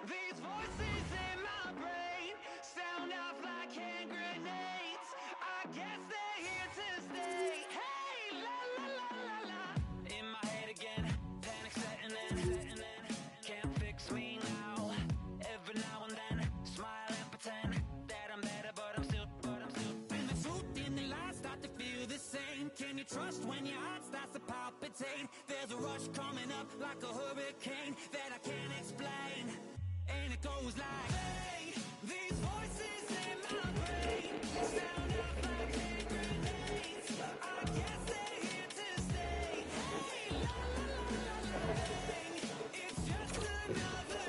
These voices in my brain sound off like hand grenades. I guess they're here to stay. Hey, la la la la la. In my head again, panic setting in. Can't fix me now. Every now and then, smile and pretend that I'm better, but I'm still. And the truth and the lies start to feel the same. Can you trust when your heart starts to palpitate? There's a rush coming up like a hurricane that I can't explain. And it goes like, hey, these voices in my brain sound off like hand grenades. I guess they're here to stay. Hey, la la la la la, hey, it's just another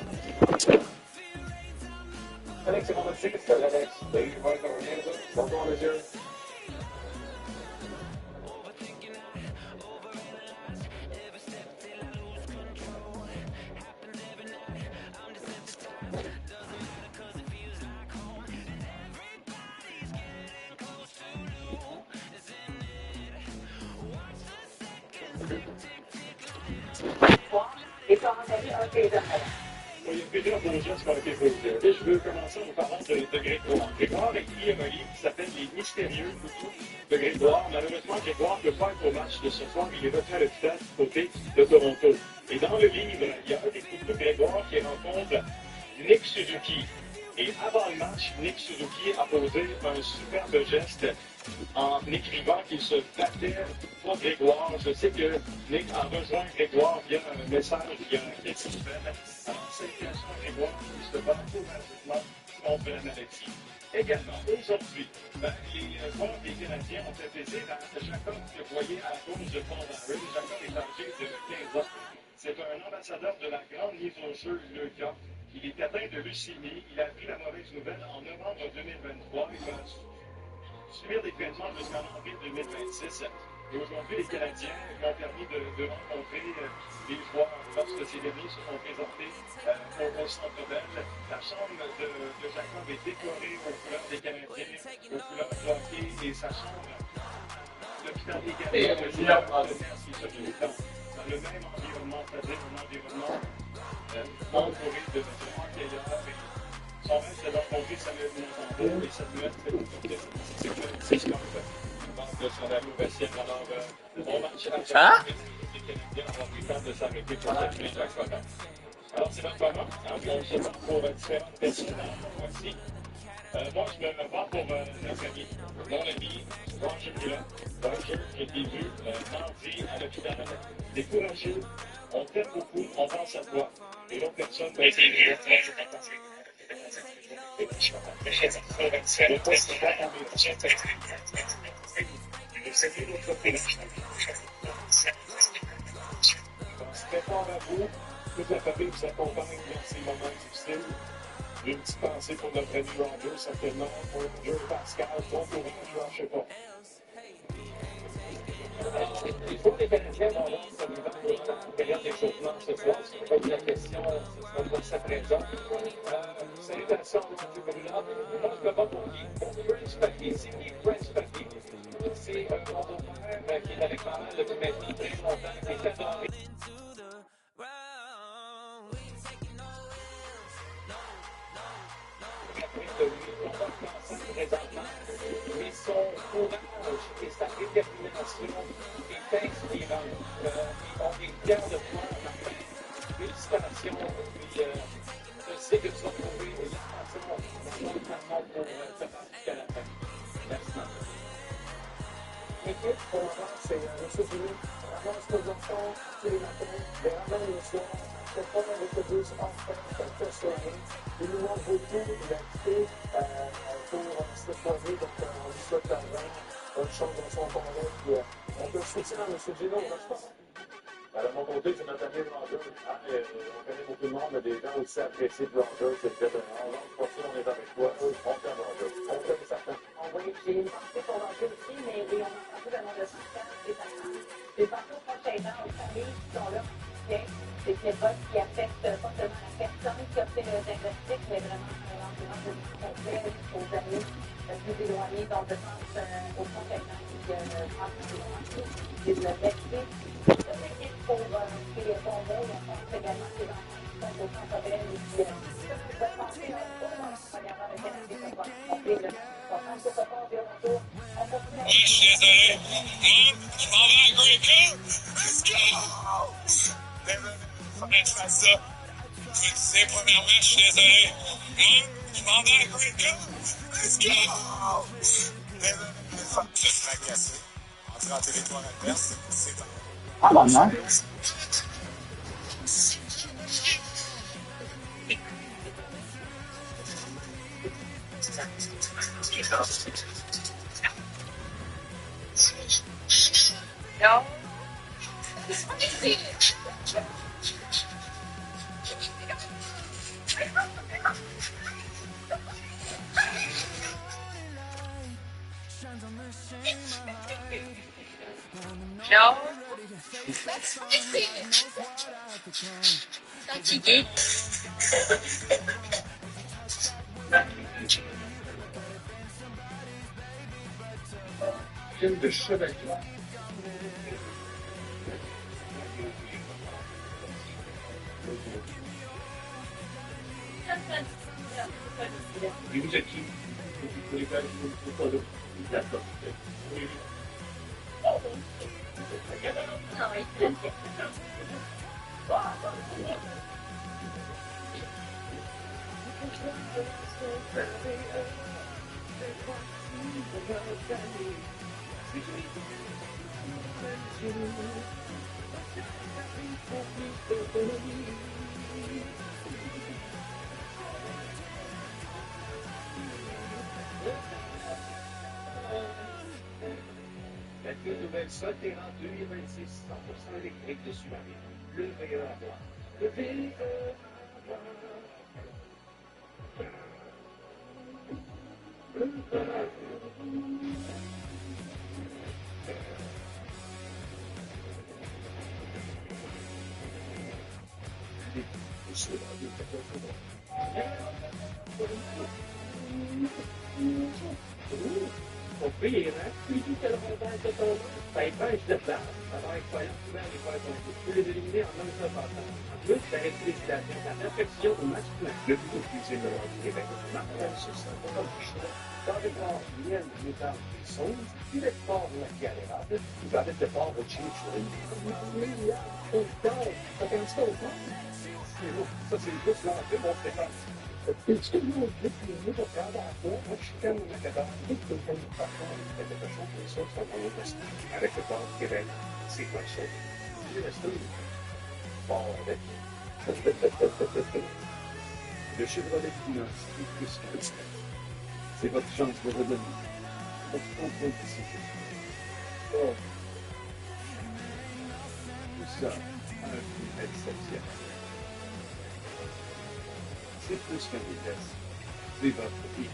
day. Fear reigns on my Nhl26 Club EHR. Ladies and gentlemen, bonjour monsieur. overthinking, I overanalyze every step till I lose control. Happens every night, I'm desensitized. Doesn't matter 'cause it feels like home. And everybody's getting close to losing it. Watch the seconds tick, tick, tick Et par un ami intelligent. Il y a plusieurs beaux gestes qui ont été posés. Je veux commencer en parlant de Grégoire. Grégoire écrit un livre qui s'appelle Les mystérieux couteaux de Grégoire. Malheureusement, Grégoire ne peut pas être au match de ce soir. Il est retenu à l'hôpital du côté de Toronto. Et dans le livre, il y a un des couteaux de Grégoire qui rencontre Nick Suzuki. Et avant le match, Nick Suzuki a posé un superbe geste en écrivant qu'il se battait pour Grégoire. Je sais que Nick a rejoint Grégoire via un message il y a quelques semaines. Alors, salutations à Grégoire qui se bat courageusement contre la maladie. Également, aujourd'hui, les joueurs des Canadiens ont fait plaisir à Jacob Voyer à la cause de Paul Harris. Jacob est âgé de 15 ans. C'est un ambassadeur de la grande mise au jeu Leuca. Il est atteint de leucémie. Il a appris la mauvaise nouvelle en novembre 2023. Il va subir des traitements jusqu'en avril 2026. Et aujourd'hui, les Canadiens ont permis de rencontrer les joueurs lorsque ces derniers se sont présentés au Centre Bell. La chambre de Jacob est décorée aux couleurs des Canadiens, aux couleurs de hockey, et sa chambre, l'hôpital des Canadiens, qui se trouve dans le même environnement, c'est-à-dire un environnement entouré de hockeyeurs. Son rêve, c'est de rencontrer Samuel Montembeau et Samuel, c'est comme de son allopatien. Alors, on marche à la les Canadiens ont pris le temps de s'arrêter pour saluer Jacques Collin. Alors, c'est notre moment. On se bat pour différentes personnes. Voici. Moi, je me bats pour notre ami, mon ami, Roger Mula. Roger, j'ai été vu mardi à l'hôpital. T'es courageux, on t'aime beaucoup, on pense à toi. Et l'autre personne, c'est très fort à vous. Toute la famille vous accompagne dans ces moments difficiles. J'ai une petite pensée pour notre ami Roger, certainement, pour Roger Pascal. Bon courage, je ne sais pas. Il faut que les Canadiens vont voir ça dans la période d'échauffement ce soir. Si vous posez la question, ce sera pour sa présence. Salutations à M. Brunard. Moi, je me bats pour qui? Pour Prince Papier. C'est qui Prince Papier? C'est mon beau-frère qui est avec ma mère depuis maintenant très longtemps, qui est adoré. De lui, on va commencer présentement, mais son courage et sa détermination est inspirante. On est fiers de toi, Martin. Félicitations. Puis, je sais que tu vas trouver la façon pour te battre jusqu'à la fin. Merci, Martin. L'équipe, pour l'instant, c'est M. Billy. Avant l'exposition, tous les matins, avant le soir, c'est pas avec le bus en fin de soirée. Il nous manque beaucoup d'activités pour cette soirée, donc on lui souhaite une chance dans son combat. On peut soutien à M. Gino, n'est-ce pas? De mon côté, c'est notre ami Roger. On connaît beaucoup de monde, mais des gens aussi appréciés de Roger. C'est peut-être un long profil, on est avec toi. On t'aime, Roger. On t'aime certains. Oui, j'ai une pensée pour Roger aussi, mais on a entendu le nom de son père et sa mère. Les parcours prochains ans aux familles qui sont là pour soutien. C'est une époque qui affecte pas seulement la personne qui a fait le diagnostic, mais vraiment l'environnement de complet aux amis plus éloignés, dont je pense aux prochains ans qui prennent des moments de vexer. Toute l'équipe pour les combats, on pense également que les enfants sont au centre belle et puis vous pouvez passer un beau moment en regardant le canapé ce soir. On fait le on prend ce soir, puis au retour, on continue avec Ouais, je suis désolé. Je m'en vais à Great Cup. Let's go! Faudrait que je fasse ça. Je le sais, premièrement, je suis désolé. Je m'en vais à Great Cup. Let's go! Je serais agacé. Entrer en territoire adverse, c'est pas. Ah, bah, non. Non. Non. Fatigué. Film de chevalier. Et vous êtes qui? Vous pouvez faire une photo. D'accord. Oui. Ah oui. La toute nouvelle Sol Terrain 2026, 100% électrique de Subaru. Le meilleur à voir. Le meilleur à voir. On peut y rester, puis tout le montage de ton nom. Ça épêche de place. Ça va être incroyable. Souvent, les faire ton coup. Tu peux les éliminer en un seul passage. En plus, la réfléchissation, la perfection au match plein. Le plus exclusif de l'Europe du Québec. Martel sur ça, pas comme choix. Dans les ports, miel, métal et sauce. Puis les ports, la galérade. Vous avez des ports au chimichurri. Au temps. Ça fait un peu au temps. Ça, c'est juste l'entrée, bon, c'est pas. Et tu nous dis que nous, pour faire la fois, moi, je suis comme un cadavre, dès que quelqu'un nous parle, il fait quelque chose comme ça, c'est un moment de avec le corps qui révèle, c'est quoi ça? Je reste bon, avec. Le Chevrolet financier, plus que c'est votre chance de redonner. Votre contrôle d'ici. Oh. Tout ça, à un prix exceptionnel. C'est plus qu'un vitesse. C'est votre vie.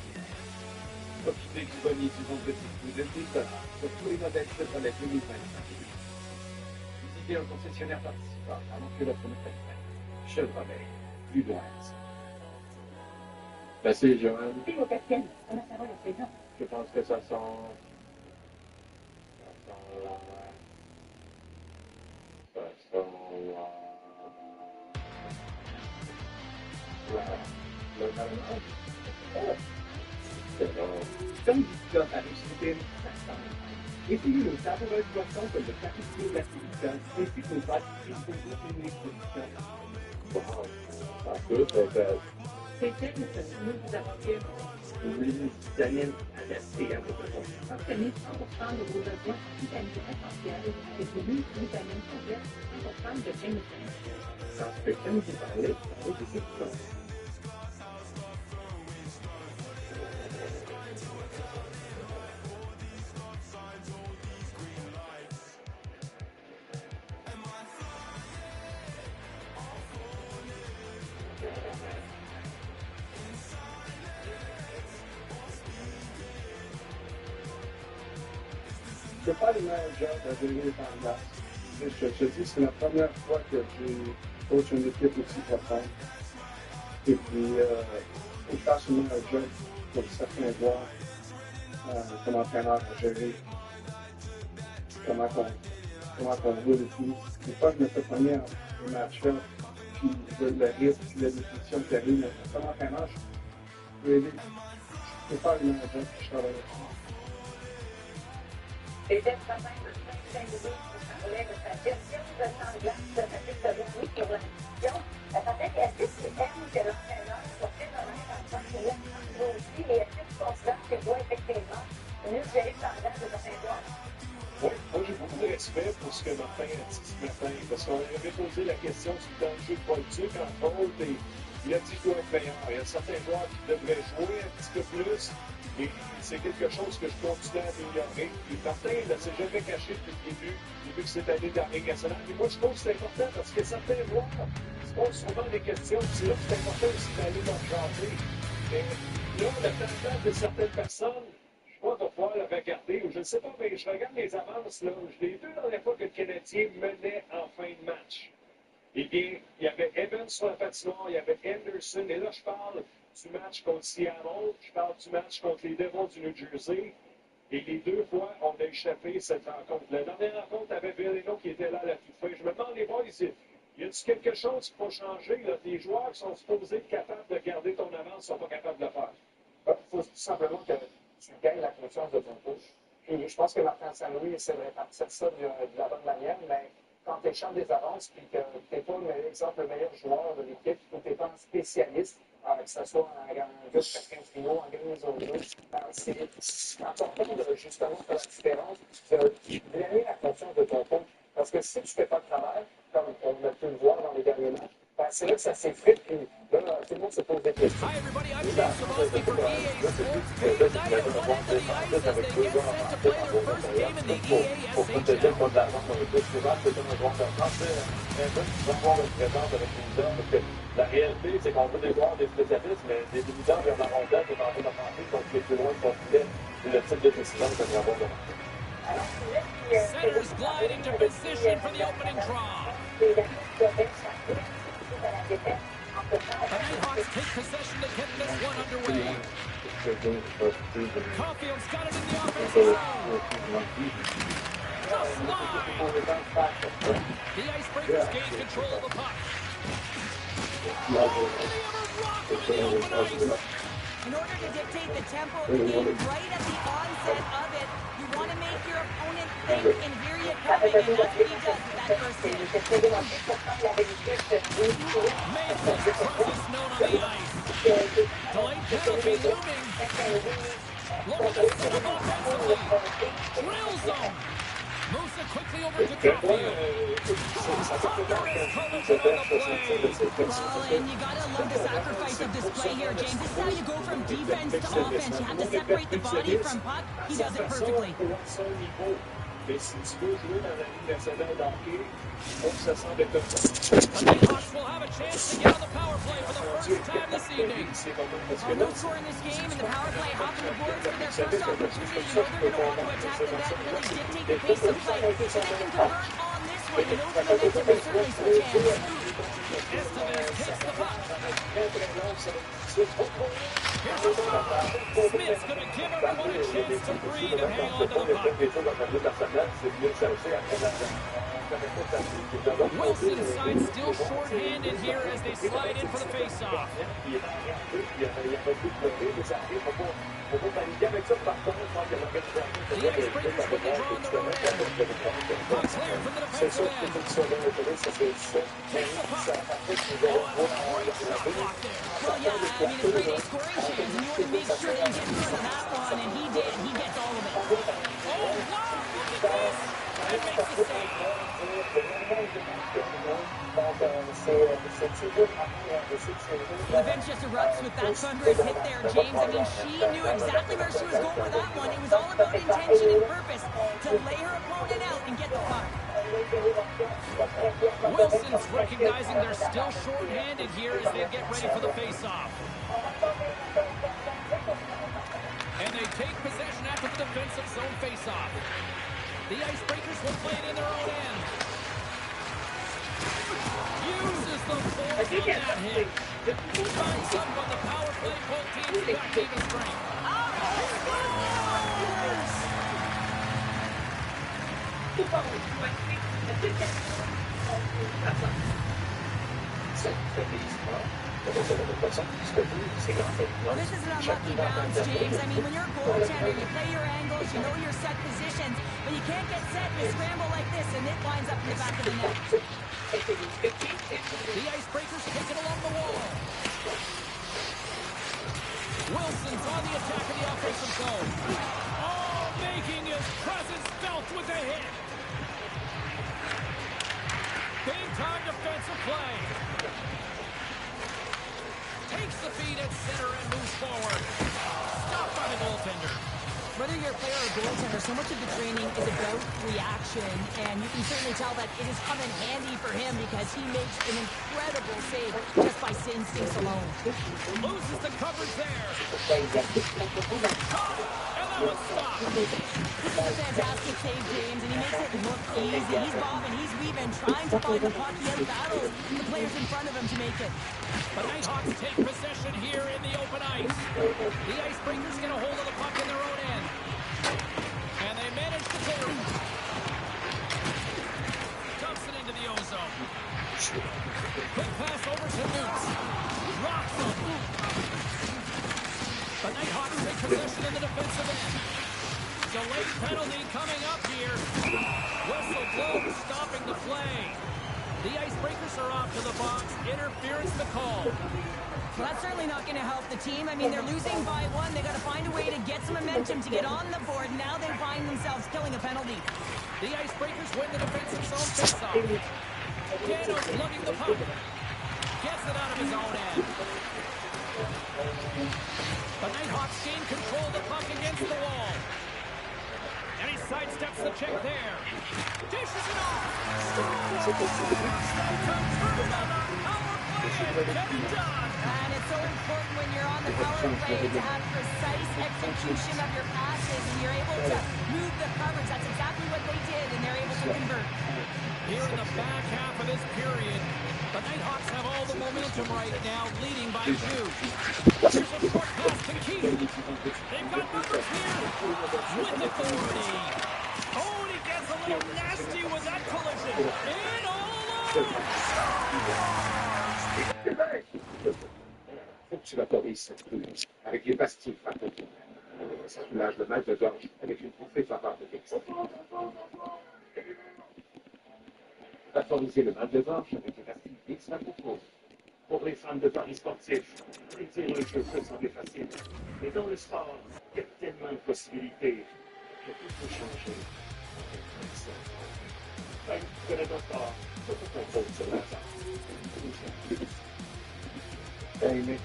Profitez du bonus du vendredi de 10 $ sur tous les modèles Chevrolet 2025. Visitez un concessionnaire participant avant que l'offre ne prenne. Chevrolet, plus loin. Merci, Joanne. Oui, au capitaine. On a parole au président. Je pense que ça sent. Comme dit Scott à l'Université essayez nos savoureuses boissons comme le café de la Silicon, ainsi que nos pâtisseries pour vous une exposition. Wow, ça peut être C'est nous vous apporter une menu italienne adaptée à vos besoins. obtenez 100% de vos besoins vitalité essentiels avec une vitamine complète 100% de Jameson. Ça se fait comme vous parlez, avec des écouteurs. Je ne fais pas le meilleur job à devenir tendance. Je te dis, c'est la première fois que j'ai coach une équipe aussi profonde. Et puis, je fasse le meilleur job pour certains joueurs, comme entraîneur à gérer, comment on roule et tout. Des fois, je me fais pogner en match-là, le risque, la définition qui arrive. Comme entraîneur, je peux aider. Je peux faire une job, je travaille là-dessus. C'était quand même très idée qui parlait de sa gestion de temps de glace, de sa piste de revenu sur la mission. Peut-être, est-ce que tu aimes que l'entraîneur soit très honnête en tant que toi aussi, et est-ce que tu considères que tu dois effectivement mieux gérer le temps de glace de certains joueurs? Oui, moi j'ai beaucoup de respect pour ce que Martin a dit ce matin, parce qu'on avait posé la question sur le jeu de politique, entre autres, et il a dit qu'il doit être meilleur. Il y a certains joueurs qui devraient jouer un petit peu plus, et c'est quelque chose que je continue à améliorer. Puis Martin ne s'est jamais caché depuis le début que cette année dans la Ligue nationale. Et moi, je trouve que c'est important parce que certains joueurs se posent souvent des questions, puis là, c'est important aussi d'aller leur chanter. Mais là, la tendance de certaines personnes, moi, on va pouvoir le regarder, ou je ne sais pas, mais je regarde les avances, là. Je l'ai vu la dernière fois que le Canadien menait en fin de match. Eh bien, il y avait Evans sur la patinoire, il y avait Anderson, et là, je parle du match contre Seattle, je parle du match contre les Devils du New Jersey, et les deux fois, on a échappé cette rencontre. La dernière rencontre, il y avait Bienvenue qui était là à la toute fin. Je me demande, les boys, y a-t-il quelque chose qu'il faut changer, là? Les joueurs qui sont supposés être capables de garder ton avance ne sont pas capables de le faire. Il faut tout simplement que tu gagnes la confiance de ton coach. Puis je pense que Martin Saint-Louis essaie de répartir ça de la bonne manière, mais quand tu échanges des avances puis que tu n'es pas, exemple, le meilleur joueur de l'équipe ou tu n'es pas un spécialiste, que ce soit un gars de 15 kilos, un gars de zone 2, c'est important de justement faire la différence, de gagner la confiance de ton coach. Parce que si tu ne fais pas le travail, comme on a pu le voir dans les derniers matchs, c'est là que ça s'effrite, puis là, tout le monde se pose des questions. Hi everybody, I'm James Savosky for EA Sports. Reunited at one end of the ice as they get set to play their first game in the EASHL. La réalité, c'est qu'on veut des joueurs, des spécialistes, mais des débutants vers la rondelle pour tenter d'avancer contre les plus loin qu'on voulait. Le type de décision que nous avons demandé. Centers glide into position for the opening draw. The Nighthawks take possession to get this one underway. Caulfield's got it in the offensive zone. Just line. The Icebreakers gain control of the puck. Oh, they have a rocket in the open ice. In order to dictate the tempo of the game right at the onset of it, you want to make your opponent think and hear you coming, and that's what he does with that first hit. Mayfield's presence known on the ice. Delayed penalty looming. Looking to set up offensively. Drill zone. Moves it quickly over to Caulfield. Thunderous collision on the play. Well, and you gotta love the sacrifice of this play here, James. This is how you go from defense to offense. You have to separate the body from puck. He does it perfectly. Mais si tu veux jouer dans la Ligue nationale d'hockey, il faut que ça semble être The Nighthawks will have a chance to get on the power play for the first time this evening. Well, no score in this game, and the power play hopping the boards for their first opportunity. You know they're going to want to attack the net and really dictate the pace of play. If they can convert on this one, you know the momentum will certainly switch hands. Estevez takes the puck. Here's a shot. Smith's going to give everyone a chance to breathe and hang on to the puck. Wilson's side still short-handed here as they slide in for the face-off. The Icebreakers with the draw on the road end. Puck cleared from the defensive end. Takes the puck. Oh, great shot block there. Well, yeah, I mean, it's 3-day scoring chance, and you want to make sure that you get through to that one, and he did. He gets all of it. Oh, wow, look at this. And makes the save. The bench just erupts with that thunderous hit there, James. I mean, she knew exactly where she was going with that one. It was all about intention and purpose to lay her opponent out and get the puck. Wilson's recognizing they're still short-handed here as they get ready for the face-off. And they take possession after the defensive zone face-off. The Icebreakers will play it in their own end. Uses the force on that hit. Finds up on the power play, both teams back even strength. Well, this is an unlucky bounce, James. I mean, when you're a goaltender, you play your angles, you know your set positions, but you can't get set in a scramble like this, and it winds up in the back of the net. The Icebreakers take it along the wall. Wilson's on the attack in the offensive zone. Oh, making his presence felt with a hit. Big-time defensive play. Takes the feed at center and moves forward. Stopped by the goaltender. Whether you're a player or a goaltender, so much of the training is about reaction, and you can certainly tell that it has come in handy for him because he makes an incredible save just by instincts alone. Loses the coverage there. And that was stopped. This is a fantastic save, James, and he makes it look easy. He's bobbing, he's weaving, trying to find the puck. He out-battles the players in front of him to make it. The Nighthawks take possession here in the open ice. The Icebreakers get a hold of the puck in their own end. And they manage to clear it. Dumps it into the ozone. Quick pass over to Newts. Rocks him. The Nighthawks take possession in the defensive end. Delayed penalty coming up here. Whistle blows, stopping the play. The Icebreakers are off to the box. Interference to call. Well, that's certainly not going to help the team. I mean, they're losing by one. They got to find a way to get some momentum to get on the board. Now they find themselves killing a penalty. The Icebreakers win the defensive zone faceoff. Dano's lugging the puck. Gets it out of his own end. The Nighthawks gain control of the puck against the wall. And he sidesteps the check there. Dishes it off. Confirmed on our power play and get it done. And it's so important when you're on the power play to have precise execution of your passes, and you're able to move the coverage. That's exactly what they did, and they're able to convert. Here in the back half of this period, the Nighthawks have all the momentum right now, leading by 2. Here's a short pass to Keith. They've got numbers here with authority. Oh, and he gets a little nasty with that collision. In all alone. Faut que tu l'autorises avec les pastilles. Ça soulage le mal de gorge avec une bouffée faveur de texte. Autoriser le mal de gorge avec les pastilles X Pour les fans de paris sportifs, réduire le jeu peut sembler facile. Mais dans le sport, il y a tellement de possibilités que tout peut changer. Même si tu connais ton sport, ça peut contrôler sur la table. Amen.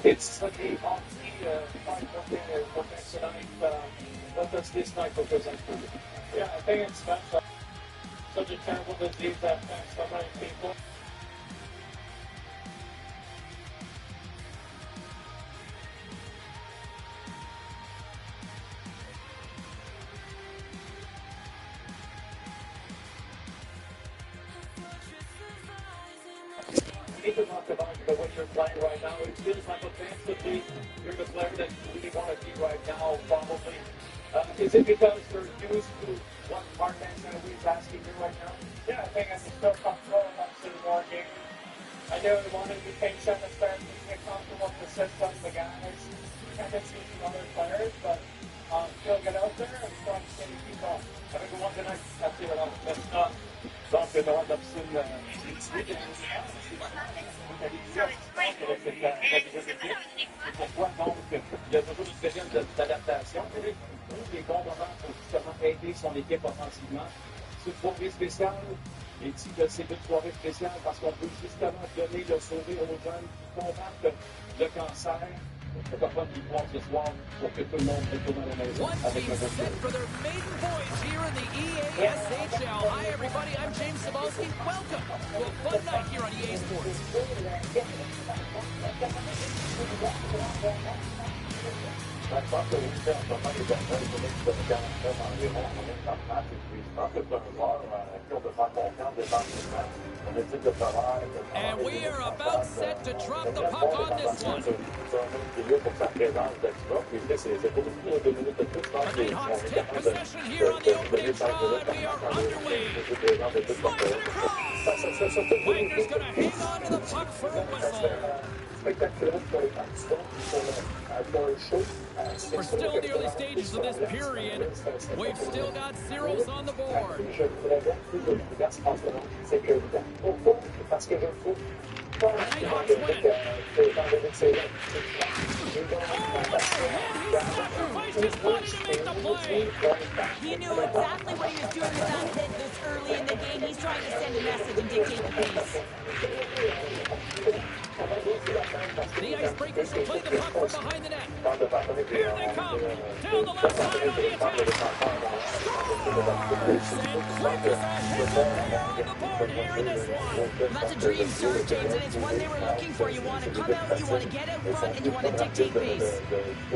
It's the what does this night represent for you? Yeah, I think it's such a terrible disease that affects so many people. People talk about the way you're playing right now. It feels like offensively, you're the player that you really want to be right now, probably. Is it because you're used to what Mark Anthony is asking you right now? Yeah, I think I'm still comfortable enough to more game. I know I wanted to be patient and start to get comfortable with the system, the guys, tendencies of other players, but still get out there and try to keep on. Have a good one tonight. That's it. That's que Noah Dobson décidé et pourquoi donc il y a toujours une période d'adaptation. Et les bons moments pour justement aider son équipe offensivement. C'est une soirée spéciale. Et dit que c'est une soirée spéciale parce qu'on peut justement donner le sourire aux jeunes qui combattent le cancer. Pourquoi pas une victoire ce soir pour que tout le monde retourne à la maison avec un bon set for their maiden voyage here in the EASHL. Hi everybody, I'm James Cebulski. Welcome to a fun night here on EA Sports. Je pense que les gens en ce moment, les personnes qui connaissent le caractère environ en même temps match. Et puis, je pense que c'est un joueur qui on peut faire confiance défensivement. On est type de travail. And we are about set to drop the puck on this one. Pour sa présence d'extra. Puis, c'est pas beaucoup de minutes de plus. Je pense The Nighthawks take possession here on the opening draw, and we are underway. Slides it across. Wagner's going to hang on to the puck for a whistle. We're still in the early stages of this period. We've still got zeros on the board. The Nighthawks win it. He sacrificed his body to make the play. He knew exactly what he was doing with that hit this early in the game. He's trying to send a message and dictate the pace. The Icebreakers will play the puck from behind the net. Here they come. Down the left side on the attack. Scores! And quick as a hit, they are on the board here in this one. That's a dream start, James, and it's one they were looking for. You want to come out, you want to get out front, and you want to dictate pace. I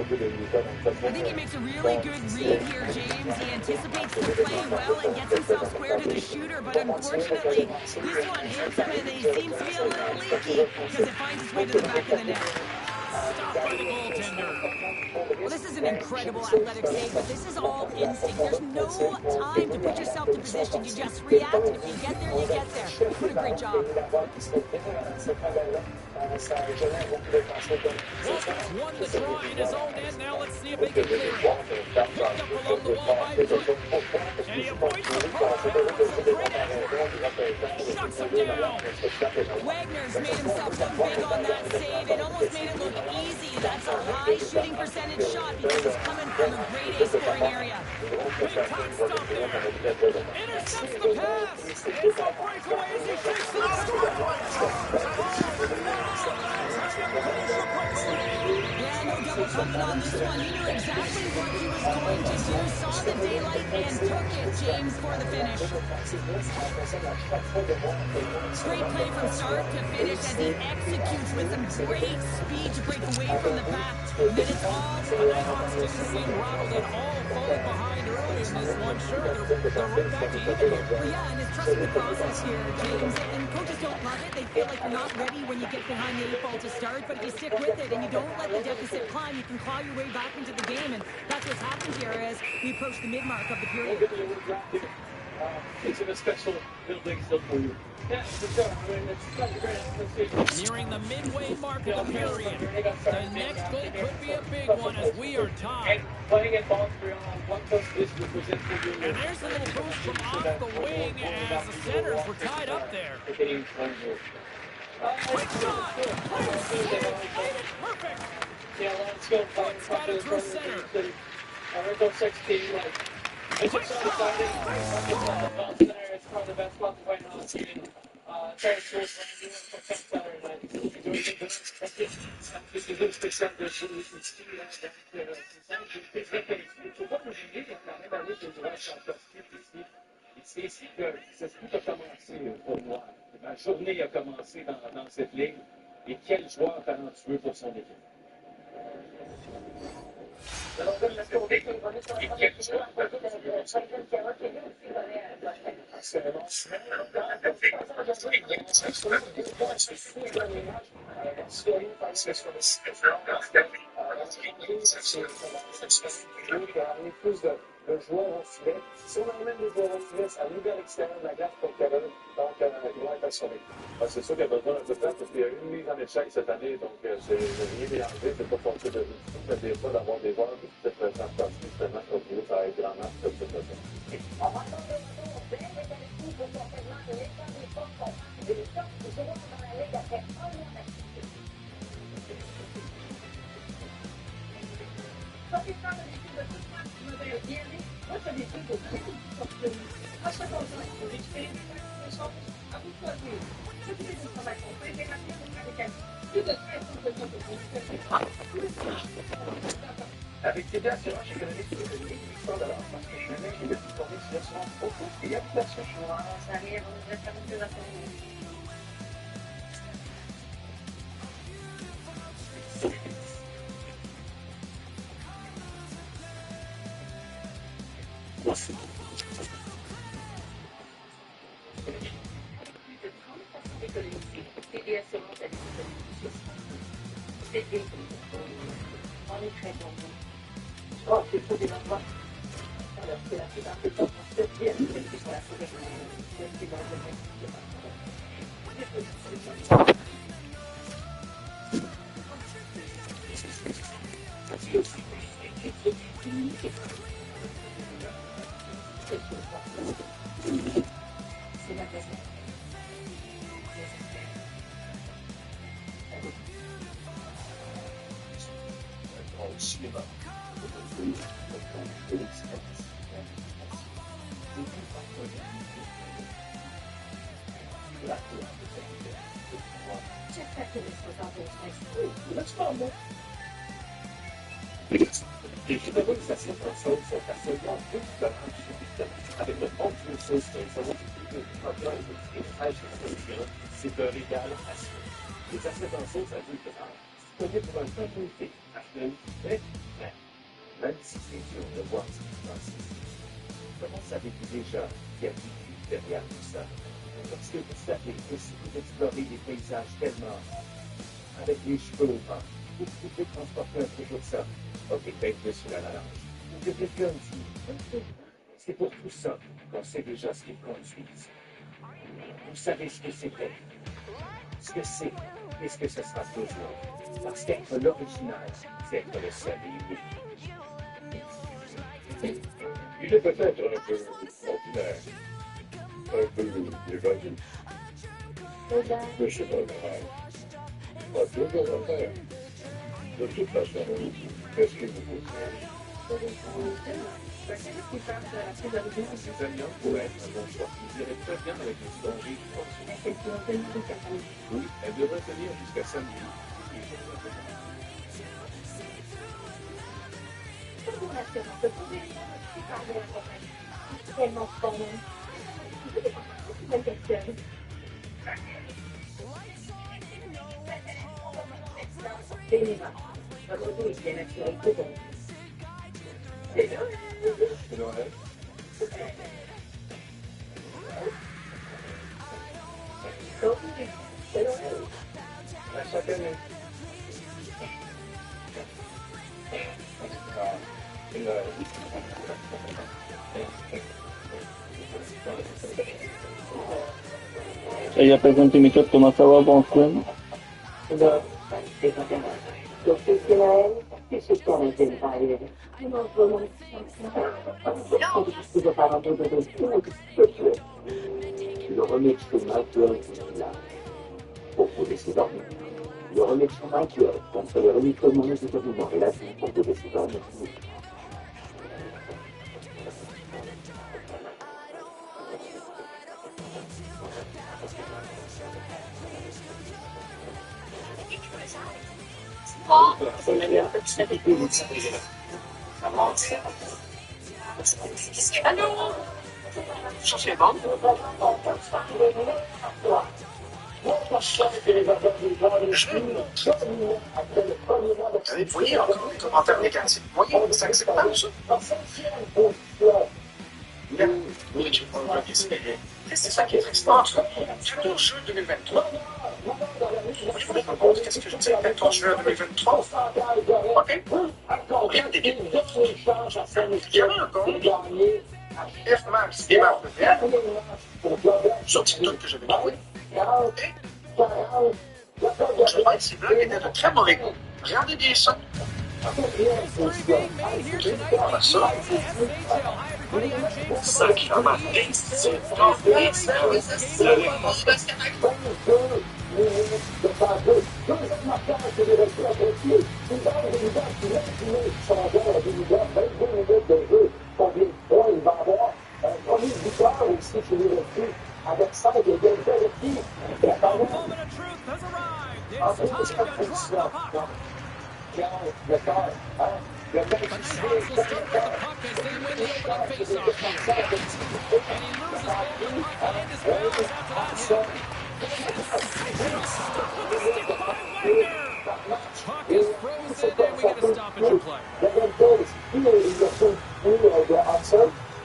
think he makes a really good read here, James. He anticipates the play well and gets himself square to the shooter, but unfortunately, this one hits him and he seems to be a little leaky because it finds its way to the back of the net. Stopped by the goaltender. Well, this is an incredible athletic save, but this is all instinct. There's no time to put yourself to position. You just react, and if you get there, you get there. What a great job. Walker's won the draw in his own end. Now let's see if they can clear it. Picked up along the wall by Foot. And he avoids the power with some great effort. Shuts him down. Wagner's made himself look big on that save. It almost made it look easy. That's a high shooting percentage shot because it's coming from a grade A scoring area. Big time stop there. Intercepts the pass. It's a breakaway as he shakes it up. Yeah, no double coming on this one. He knew exactly what he was going to do. Saw the daylight and took it, James, for the finish. Great play from start to finish as he executes with some great speed to break away from the pack. Then it's all The Nighthawks didn't seem rattled at all, falling behind early in this one. Sure, they're right back to even here. Well, yeah, and it's trusting the process here, James. And coaches don't love it. They feel like you're not ready when you get behind the 8 ball to start. But if you stick with it and you don't let the deficit climb, you can claw your way back into the game. And that's what's happened here as we approach the mid-mark of the period. It's a special building still for you. Yeah, for sure. I mean, it's Nearing the midway mark of the period. The next goal could be a big one as we are tied. playing in Montreal, what does this represent for you? And there's a little boost from off the wing as the centers were tied up there. Quick shot! Made it perfect! Yeah, let's go. Foot's got it through center. Go 16. It's just so exciting. It's probably the best spot to play on the team. Third choice, c'est une spéciale de jeu ici. Il faut pas l'oublier, il y a quand même allé de droit sur le ici. C'est ici que tout a commencé pour moi. Ma journée a commencé dans cette ligue. Et quel joueur talentueux pour son équipe. Le joueur au filet. Si on emmène les joueurs au filet, ça libère l'extérieur de la glace pour Kevin. Donc, ils vont être assurés. C'est sûr qu'il y a besoin de temps parce qu'il y a une mise en échec cette année. Donc, c'est rien mélangé. C'est pas forcé de des fois d'avoir des joueurs qui peut-être présents partout. Justement, comme vous, ça va être grandement comme ça. On va tomber autour. Belle mécanique pour son segment unique. Vous récupérez des choses à vous choisir. Toutes les informations, peu intéressées avec elle. Tout de suite, tout de suite, Avec TD Assurance économique sur le livre, l'histoire de l'or, parce que je suis un mec qui veut tourner sur l'assurance auto et habitation chinoise. ça arrive, on devrait faire une présentation. TD Assurance avec TD. On est très contents. Oh, c'est pour des endroits. Alors, c'est la plus importante. C'est bien, c'est pour la c'est la question. Au cinéma. J'espère que les spectateurs Les fidélisations françaises sont absolument différentes avec le bon processus de c'est un régal assuré. Les assurances adultes disponibles pour un temps limité, achètent très près, même si c'est dur de voir ce qui se passe. Comment savez-vous déjà qu'il y a du vie derrière tout ça? Parce que vous savez que si vous explorez des paysages tellement avec les cheveux au vent, vous pouvez transporter un peu de ça. Ok, peut-être sur la langue. Ou que quelqu'un dit, c'est pour tout ça qu'on sait déjà ce qu'ils conduisent. Vous savez ce que c'était, ce que c'est et ce que ce sera toujours. Parce qu'être l'original, c'est être le seul et unique. Il est peut-être un peu ordinaire, un peu évadé. Mais c'est pas grave. Pas toujours à faire. De toute façon, qu'est-ce que vous voulez? Ces avions pourraient être un bon choix. Ils iraient très bien avec les dangers du force. Oui, elle devrait tenir jusqu'à samedi. tellement bon. Bénévole. Votre auto est bien naturel. C'est là. C'est Noël. C'est là. À chaque année. C'est Noël. Ella presente mi chat comment ça va, bonsoir. Là, c'est pas grave. Donc, c'est Noël, puis c'est quoi les détails? Non, vraiment. Je ne pas rentrer dans le tout. Le remix de Michael là, pour vous laisser dormir. Le remix de Michael, contre le remix de mon état et la vie pour vous laisser dormir. Allô? Cherchez les bandes? Vous voyez encore les commentaires négatifs. Vous voyez, c'est acceptable ça? Oui, je peux pas essayer. C'est ça qui est extra. 14 juin 2023. Voulez-vous me raconter qu'est-ce que je dis le 14 juin 2023? Ok? Regardez bien. Il y avait un gars, F-Max et Marc sur TikTok que j'avais trouvé. Je crois que ces blagues étaient de très mauvais goût. Regardez bien ça. Voilà ça. Sacrement. The moment of truth has arrived. It's time to drop the puck. The Nighthawks will start with the puck as they win the opening faceoff here. And he loses both the puck and his balance after that hit. Sensational stop with the stick by Wagner. Puck is frozen and we get a stoppage of play.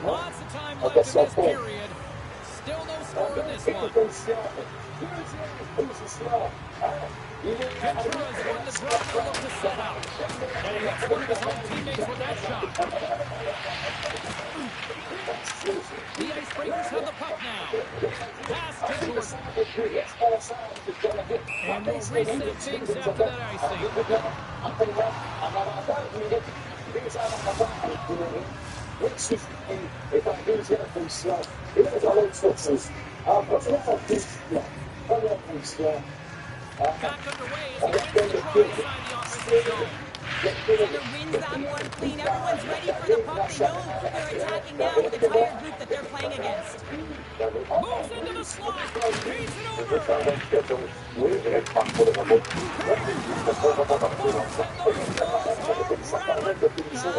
Lots of time left in this period. Still no score in this one. Ventura's won the draw to look to set up. And he hits one of his own teammates with that shot. The Icebreakers have the puck now. Pass to Jordan. And we'll reset things after that icing. Back underway as he wins the draw inside the offensive zone. Center wins that one clean. Everyone's ready for the puck. They know who they're attacking now with the tired group that they're playing against. Moves into the slot. Paints it over.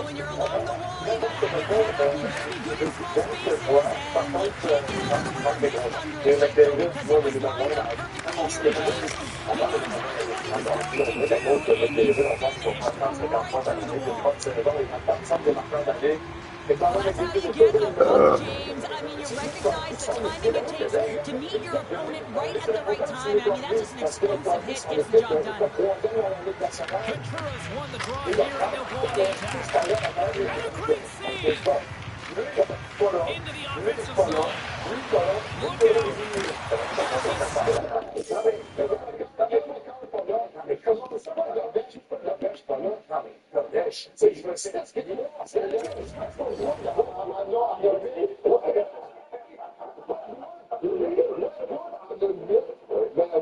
When you're along the wall, you gotta have your head up. You gotta be good in small spaces. And you can't get out of the way of this under a shift though, because it was lined up perfectly here, James. He knew exactly what he was going to do, and he finished right through the wall. Well, that's how you get a puck, James. I mean, you recognize the timing it takes to meet your opponent right at the right time. I mean, that's just an explosive hit, gets the job done. Ventura's won the draw here, and they'll go on the attack. And a great save! Into the offensive zone. Look out!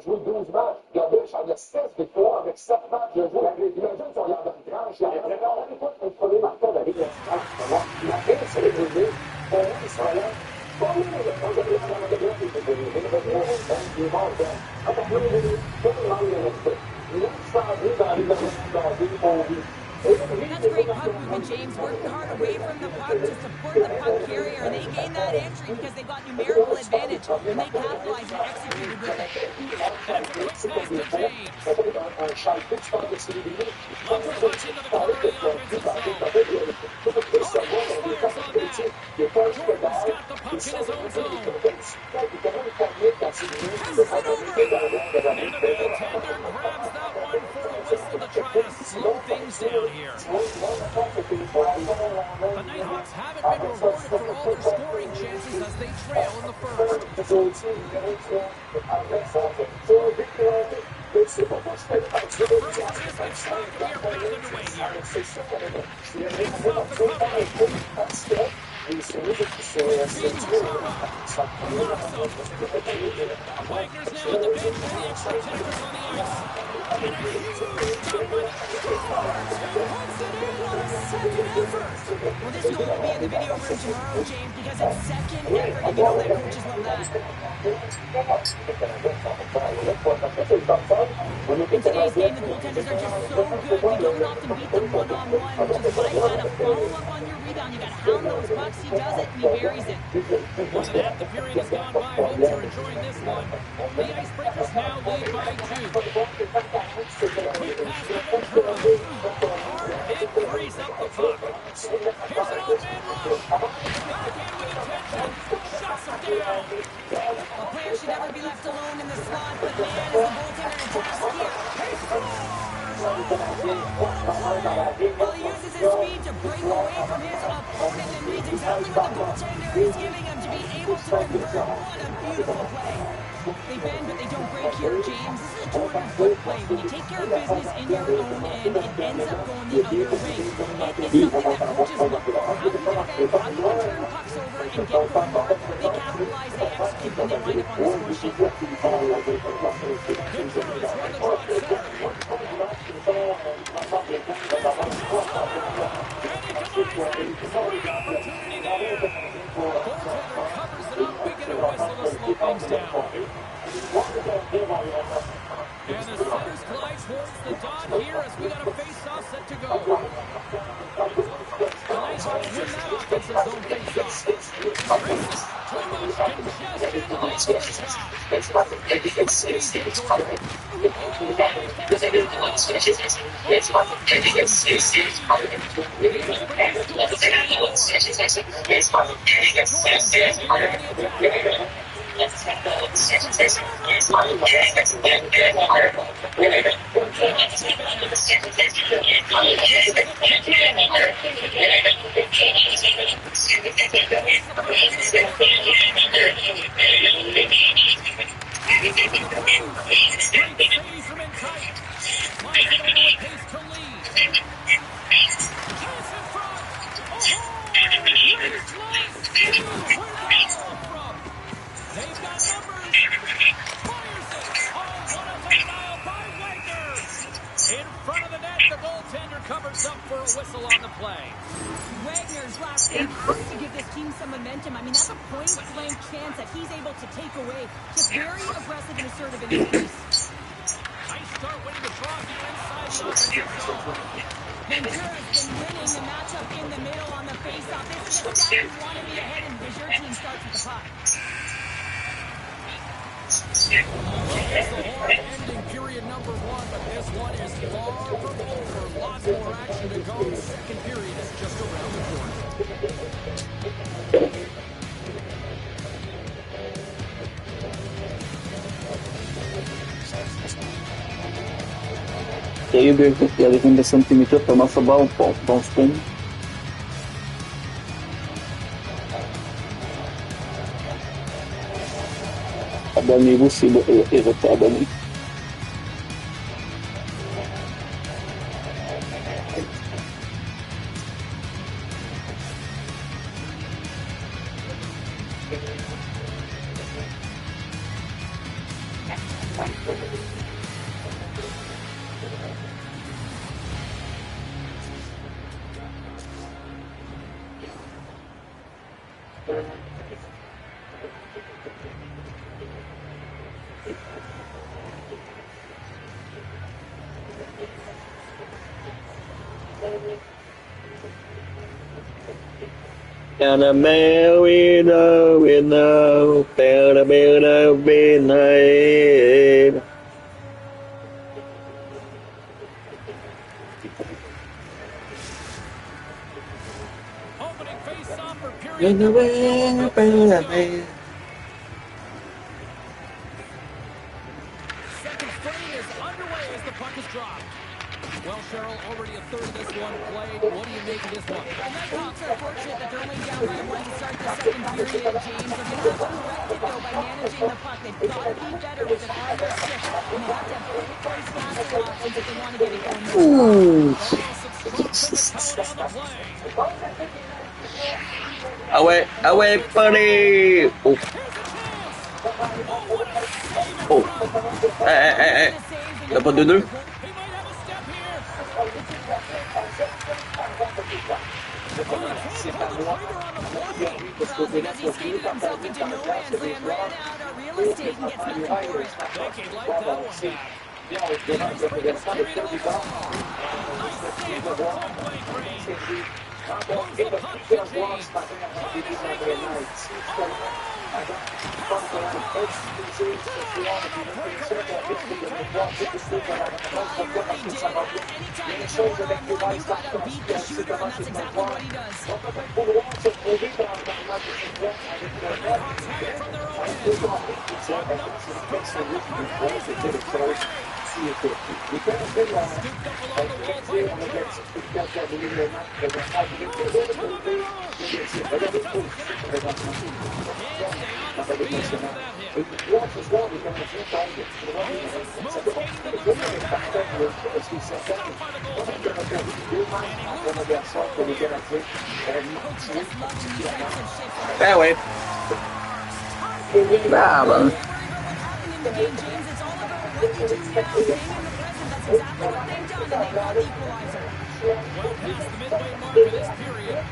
Joué 12 matchs, Garbage en a 16 victoires avec 7 matchs de jeu. Les jeunes sont dans une tranche. Il y a vraiment pas de contrôler Martin David. La fin, c'est les deux. Pour eux, ils sont là. Pas mieux, le temps de l'autre, on a des gens qui étaient venus. Des morts, encore plus, tout le monde est resté. Là, ils sont venus dans les domaines. That's great puck movement, James. Working hard away from the puck to support the puck carrier. And they gained that entry because they got numerical advantage. And they capitalized and executed with it. And it's a quick pass to James. Loves the puck into the corner of the offensive zone. Oh, he fires on that. Jordan's got the puck in his own zone. Passes it over. And the goaltender grabs that one for a whistle to try to slow things down here. The Nighthawks haven't been rewarded for all their scoring chances as they trail in the first. The first assist gets stopped, and we are back underway here. Takes off the cover. Wagner's now on the bench for the extra tenders on the ice. And a huge shot by the Stars, who puts it in on a second effort. Well, this goal will be in the video room tomorrow, James, because it's second effort, and you know that coaches love that. In today's game, the goaltenders are just so good. We don't often beat them one-on-one, which is why you gotta follow up on your rebound. You gotta hound those pucks. He does it, and he buries it. More than half the period has gone by. Hopes you're enjoying this one. The Icebreakers now lead by 2. Quick pass to Ventura. Hard hit frees up the puck. Here's an off-man rush. Backhand with intention. Shuts him down. A player should never be left alone in the slot, but man, is the goaltender in a task here. He scores! Oh, what a play! Well, he uses his speed to break away from his opponent and reads exactly what the goaltender is giving him to be able to convert. What a beautiful play. They bend, but they don't break here, James. This is a 200-foot play. When you take care of business in your own end, it ends up going the other way. It's something that coaches look for. How do you defend? How do you turn pucks over and get forward? They capitalize, they execute, and they wind up on the score sheet. Ventura's run the draw at center. And he combines it. Great opportunity there. Goaltender covers it up. We get a slow things down. And the centers glide towards the dot here as we got a face-off set to go. The Nighthawks win that offensive zone face-off. Grayson, too much congestion off the shot. Easy Jordan. Oh, they force it out. He's produced a whistle on the board. Jordan taking over the attack. This is a quick move. Great save from in tight. Slides it over with pace to lead. Pass in front. Oh, great slice. Where'd that all from? They've got numbers. Fires it. Oh, what a denial by Wagner. In front of the net, the goaltender covers up for a whistle on the play. Wagner's last save has to give this team some momentum. I mean, that's a point-blank chance that he's able to take away. Just very aggressive and assertive in his piece. Nice start winning the draw here inside the offensive zone. Ventura's been winning the matchup in the middle on the face-off. This is a stat you want to be ahead in because your team starts with the puck. It's the hard ending period number one, but this one is far from over. Lots more action to go. Second period is just around the corner. E aí o Bienvenue centímetros para masa bawang spoon. Abani busi itu abani. And a man we know, better, be nice. Opening face-off for period In the number way, two. better. Second frame is underway as the puck is dropped. Well, Cheryl, already a third of this one played. What do you make of this one? The Nighthawks are fortunate that they're only down by one to start the second period, James. They're going to have to correct it, though, by managing the puck. They've got to be better with it on their stick. And they have to have both those passing options if they want to get it going. Ooh. Away, buddy. Oh. Hey. Dapat dulu. Because he skated himself into no man's land, ran out of real estate and gets nothing for it. They can like that one back. Here's bringing period over. Nice save from point-blank range. Moves the puck to James. Trying to make loose. Anytime you show one-on-one, you got to beat the shooter, and that's exactly what he does. Nighthawks have it from their own end. Picks up the puck and he's in. Scooped up along the wall by Ventura. Moves to the middle. Can't stay on his feet after that hit. Smooth skating to lose it back. Stopped by the goaltender. And he loses it. That way. Nah, man. In the game, James, it's all about what you do now, staying in the present. That's exactly what they've done, and they've got the equalizer. Well past the midway mark of this period.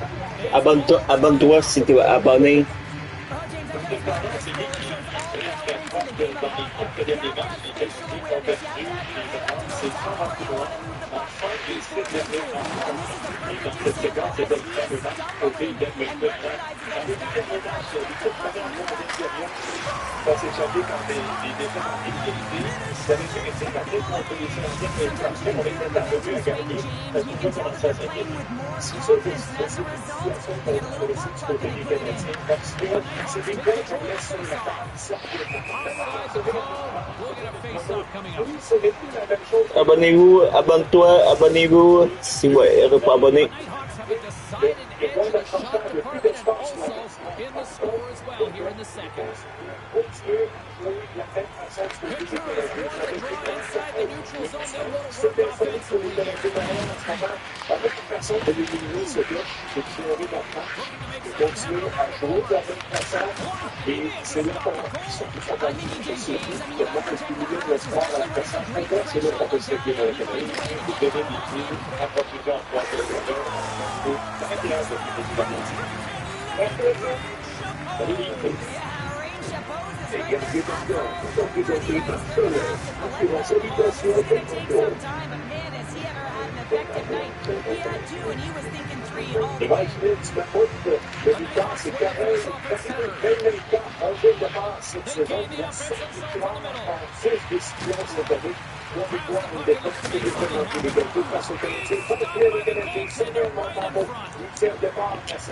Abang tua situ abang ni. James, I cependant, c'est lui qui reste très forte dans les 4 derniers matchs, les qualités qu'on perdu, les défenses, c'est 120 points en 5 des 7 derniers matchs. Et dans cette séquence, c'est le fameux match côté Bienvenue. Dans les 2 derniers matchs, l'équipe première dernière, ça s'est échappé par des défaites en inégalité. Vous avez fait essayer de battre contre les Sénatiens, mais franchement, on était parvenu à gagner. Parce qu'on voit comment ça s'inquiète. Si ça, c'est une situation qu'on a laissée du côté des Canadiens, parce que c'est des points qu'on laisse sur la table. Abonnez-vous, abonne-toi, abonnez-vous si vous n'êtes pas abonné. The Nighthawks have a decided edge and a shot departed and also in the score as well here in the second. Picture is one to draw inside the neutral zone. They'll go to work offensively here. Effective night. He had 2 and he was thinking 3 all the way. The Nighthawks will get themselves a center. They gain the offensive zone from the middle. Jason, they're working in front. The Nighthawks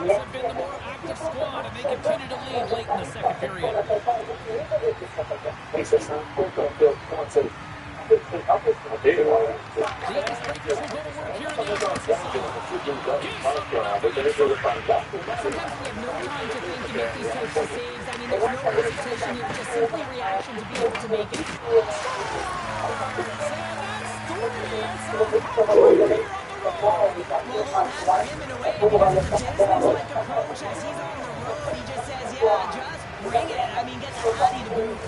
have been the more active squad, and they continue to lead late in the second period. The Icebreakers will go to work here on the offensive side. Sometimes we have no time to think to make these types of saves. I mean, there's no hesitation here, just simply reaction to be able to make it. Well, all that for him in a way, because of the business-like approach as he's on the road. He just says, yeah, just bring it. I mean, get ready to move.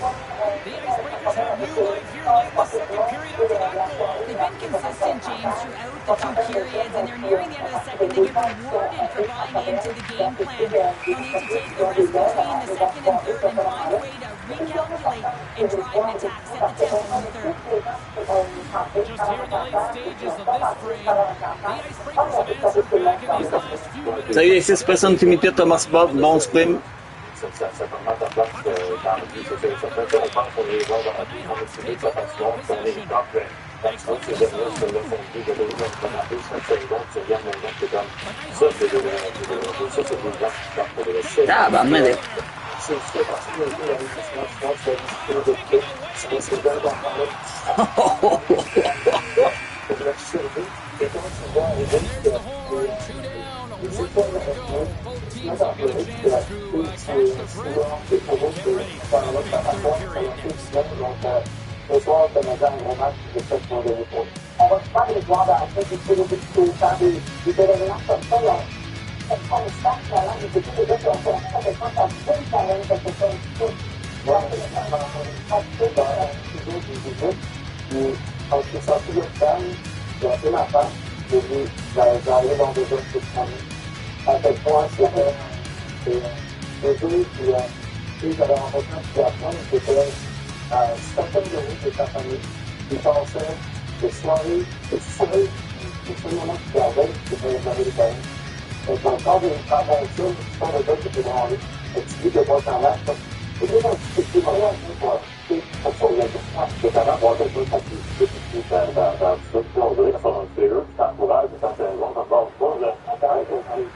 The Icebreakers have new life here late in the second period after that goal. They've been consistent, James, throughout the 2 periods, and they're nearing the end of the second. They get rewarded for buying into the game plan. They'll need to take the rest between the second and third and find a way to recalculate and drive an attack, set the tempo in the third. Just here in the late stages of this frame, the Icebreakers have answered back in these last few minutes. Ça y est, 6 cm Thomas Bob, bon sprint. Ah, bah, mais... There's the horn, 2 down, 1 more to go. Both teams will get a chance to catch the breath and get ready for the third period next. On va faire les joueurs d'entrée qui tirent au but tout le temps, des éléments comme ça, là. On le sent, finalement, les équipes de gars qui ont fait ça, des fois, ça peut quand même quelque chose. Moi, c'est le temps de toujours des équipes. Puis, quand je suis sorti de l'hôpital, j'ai appelé ma femme, j'ai dit, j'arrive dans des autres familles. À quel point c'est dur, puis j'avais rencontré une situation qui était certaines de nous, de sa famille, qui pensaient des soirées, des seuls moments qui avaient, qui étaient américains. Et quand j'ai une convention, qui sont les gars qui étaient branlés, et tu dis de voir qu'en là, c'est des gens qui étaient vraiment pour ça, il y a des gens qui étaient vraiment pour quelque chose qui est dans ce que l'on dirait, ça va faire eux, qui t'encourage, qui t'encourage, d'abord,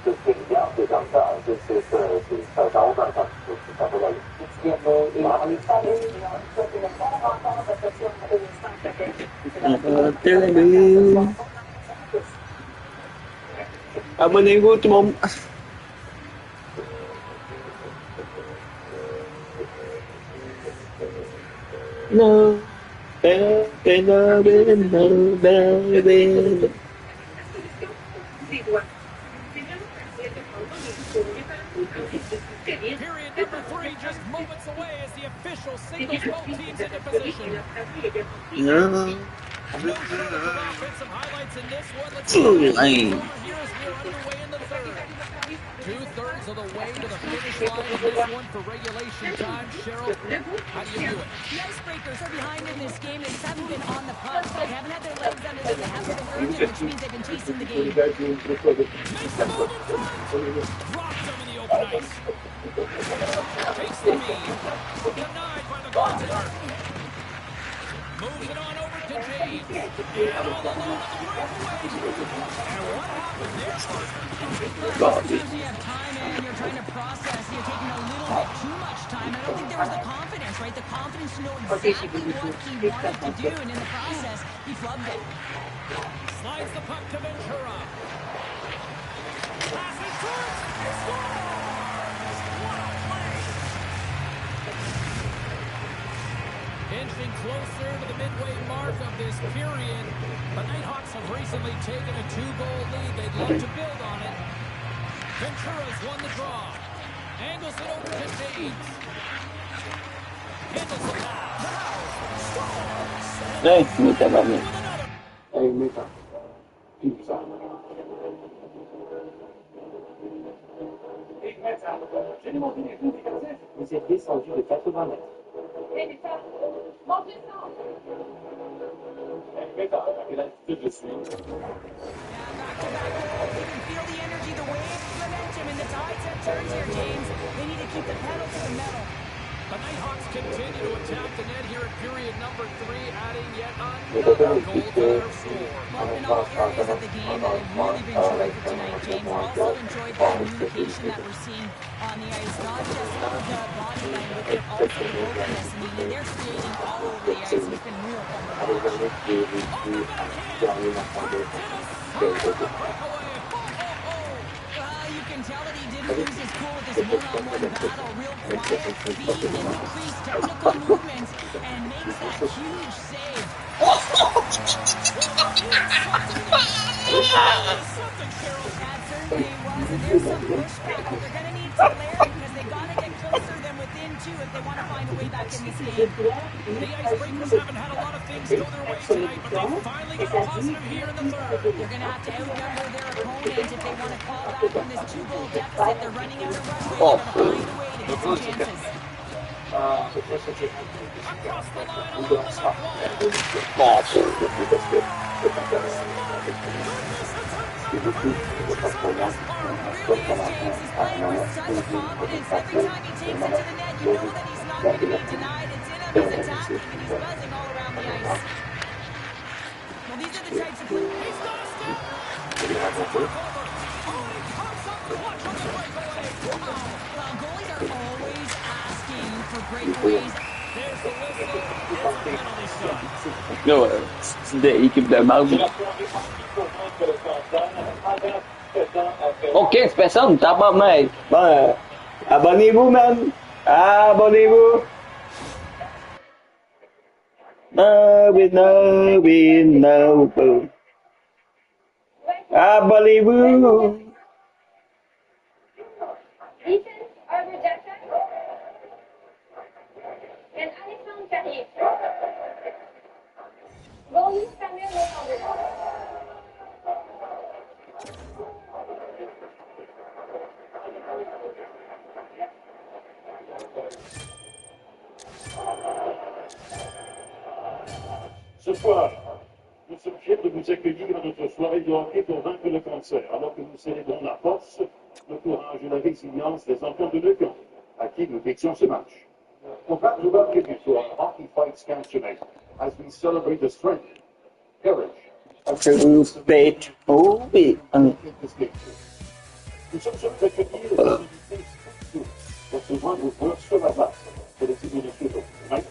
c'est regarde, c'est comme ça, ça rentre dans ça peut aller. Abonnez-vous tout le monde. No. Period number 3 just moments away as the official signals both teams into position. No. No shortage of offensive highlights in this one. Let's see what happens over here as we are underway in the third. 2/3 of the way to the finish line in this one for regulation time. Cheryl, how do you view it? The Icebreakers are behind in this game. They just haven't been on the puck. They haven't had their legs under them. They haven't been earned it, which means they've been chasing the game. Makes a move in front. Drops them in the open ice. Takes the lead. Denied by the goaltender. Moves it on over to James. And all alone on the breakaway. And what happened there, partner? Sometimes you have time and you're trying to process. You're taking a little bit too much time. I don't think there was the confidence, right? The confidence to know exactly what he wanted to do. And in the process, he flubbed it. Slides the puck to Ventura. Pass it towards. He scores! What a play! Inching closer to the midway mark of this period. The Nighthawks have recently taken a 2-goal lead. They'd love to build on it. Ventura's won the draw. Angles it over to James. Handles the pass. Đây, người ta bảo mình. Đây, mới cả. Kịp sao? Je demande une écoute des vous êtes descendu de 80 mètres. Monte le sang. Mais par quelle altitude je suis? Yeah, back-to-back goals. You can feel the energy, the wave, the momentum, and the tides have turned here, James. They need to keep the pedal to the metal. The Nighthawks continue to attack the net here at period number 3, adding yet another goal to their score. Well, in all areas of the game that have really been terrific tonight, James. We've also enjoyed the communication that we're seeing on the ice, not just the body language, but also the openness. I mean, they're creating all over the ice. It's been real fun to watch. You can tell that he didn't lose his cool with this one-on-one battle. Real quiet, speed, increased technical movements, and makes that huge save. That certainly was, and there's some pushback, but they're going to need to layer because they got to get closer than within 2 if they want to find a way back in this game. The Icebreakers haven't had a lot of things go their way tonight, but they finally got a positive here in the third. They're going to have to outnumber their opponent if they want to claw back from this 2-goal deficit. They're running out of runway. They're going to find a way to get some chances. Across the line along the left wall. Really is, James. He's playing with such confidence. Every time he takes it to the net, you know that he's not going to be denied. It's in him. He's attacking, and he's buzzing all around the ice. Well, these are the types of players. He's got a step. He has a turnover. Oh, he comes up clutch on the breakaway. Wow. Well, goalies are always asking for breakaways. There's the whistle. Here's the penalty shot. Rồi, để équipe de marque. Ok, personne, t'as pas mal. Bon, abonnez-vous, man. Abonnez-vous. No. Abonnez-vous. Ethan Arbor Jackson and Alexandre Carrier. Goalie Samuel Leandro. Ce soir, nous sommes fiers de vous accueillir à notre soirée de hockey pour vaincre le cancer, alors que nous célébrons la force, le courage et la résilience des enfants de Leucan, à qui nous dédions ce match. Congratulations to our Hockey Fights Cancer Night, as we celebrate the strength, courage, True state. Oh, oui. Nous sommes heureux d'accueillir les invités pour se joindre aux joueurs sur la glace pour les équipes de suite. Tonight,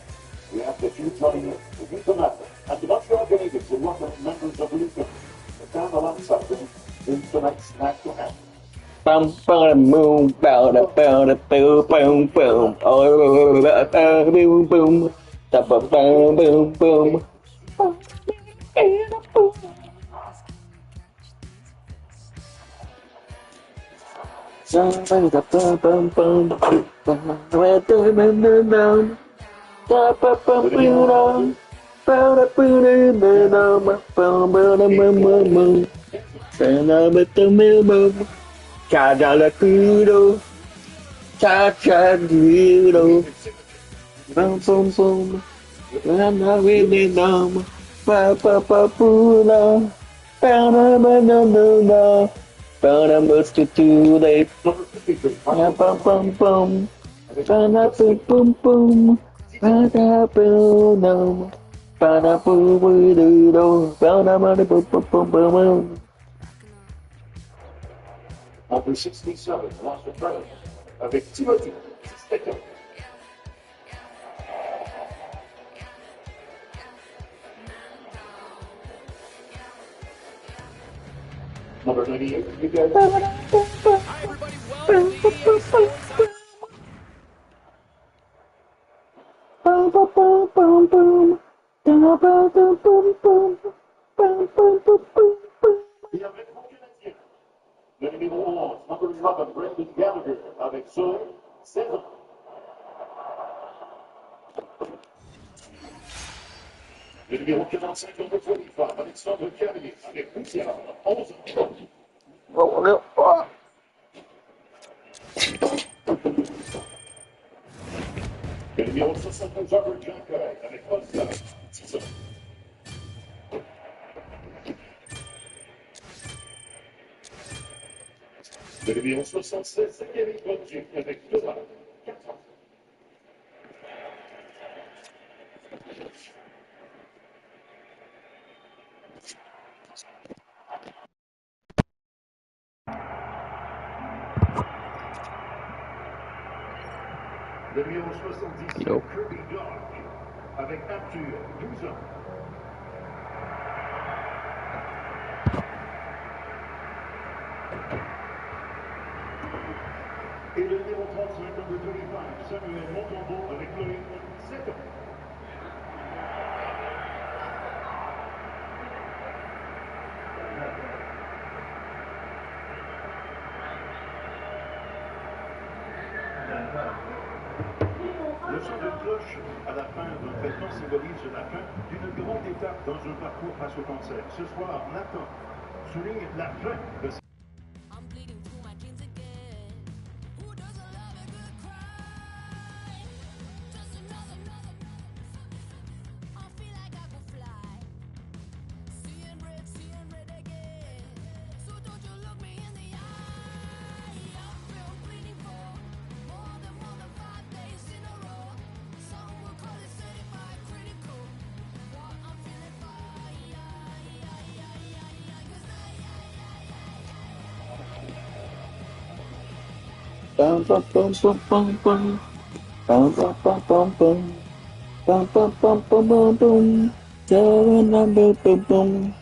we ask that you join the Newfoundland and the Montreal Canadiens and welcome members of Lucan to stand alongside them in tonight's national anthem. Bum bum boom bow da boom boom boom oh boom boom da boom boom boom. Somebody da boom boom boom where do you da boom boom boom. Cha-cha-la-kudo, cha-cha-kudo, bum-bum-bum, ba-na-wi-di-dum, ba-ba-ba-boo-da, ba-da-ba-da-da-da, ba-da-ba-stu-tu-day, ba-bum-bum-bum, ba-da-bum-bum-bum, ba-da-bum-dum, ba-da-boo-boo-doo-doo, ba-da-ba-da-bum-bum-bum-bum. Number 67, lance le premier, avec Timothy Stecker. Number 98, you guys. Hi, everybody. Welcome to EA Sports. Bienvenue au Canadien. Le numéro 11, number 11, Brendan Gallagher, avec Zoé, 16 ans. Le numéro 45, number 45, Alexandre Cavalier, avec Poussière, 11 ans. Le numéro 72, Robert John Carey, avec Oscar, 10 ans. Le numéro 76, Zachary Bondier, avec Thomas, 4 ans. Le numéro 77, Kirby Dodge, avec Arthur, 12 ans. Et le numéro 35, number 35, Samuel Montembeau, avec Loïc, 7 ans. Le son de cloche à la fin d'un traitement symbolise la fin d'une grande étape dans un parcours face au cancer. Ce soir, Nathan souligne la fin de cette Bum bum bum bum bum bum. Bum bum bum bum bum. Bum bum bum bum bum bum. Bum bum bum bum.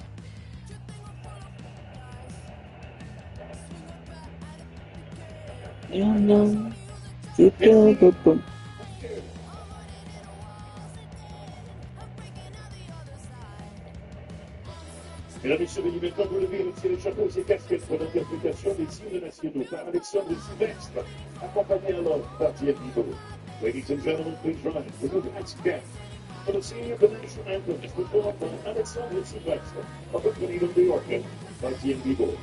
Mesdames et messieurs, veuillez maintenant vous lever et retirer les chapeaux et casquettes pour l'interprétation des hymnes nationaux par Alexandre Sylvestre, accompagné alors par Bienvenue. Ladies and gentlemen, please rise for the next guest. For the singing of the national anthem is performed by Alexandre Sylvestre, accompanied on the organ by Bienvenue.